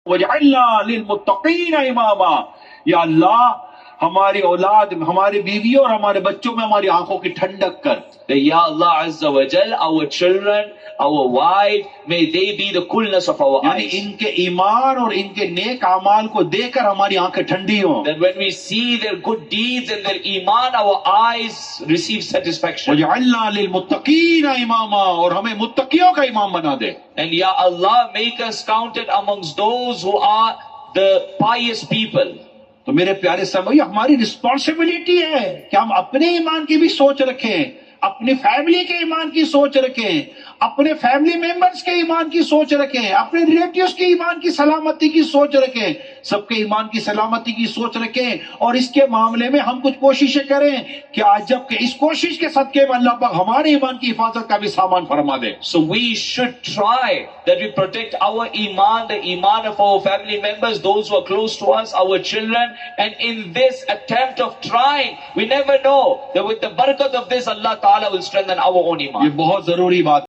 वजअलना लिलमुत्तकीना इमामा, या अल्लाह हमारी औलाद, हमारे बीवियों और हमारे बच्चों में हमारी आंखों की ठंडक कर। Ya Allah Azza wa Jal, our children, our wife, may they be the coolness of our यानी eyes. इनके ईमान और इनके नेक अमाल को देखकर हमारी आंखें ठंडी हों। That when we see their good deeds and their iman, our eyes receive satisfaction. वजअलना लिलमुत्तकीना Imama, और हमें मुत्तकियों का इमाम बना दे। And Ya Allah, make us counted amongst those who are the pious people. तो मेरे प्यारे साहब, हमारी रिस्पॉन्सिबिलिटी है कि हम अपने ईमान की भी सोच रखें, अपनी फैमिली के ईमान की सोच रखें, अपने फैमिली मेंबर्स के ईमान की सोच रखें, अपने रिलेटिव्स के ईमान की सलामती की सोच रखें, सबके ईमान की सलामती की सोच रखें। और इसके मामले में हम कुछ कोशिशें करें कि आज जबकि इस कोशिश के सदके में अल्लाह पाक हमारे ईमान की हिफाजत का भी सामान फरमा दे। So we should try that we protect our iman, the iman of our family members, those who are close to us, our children. And in this attempt of trying, we never know that with the barakat of this, Allah Ta'ala will strengthen our own iman. ये बहुत जरूरी बात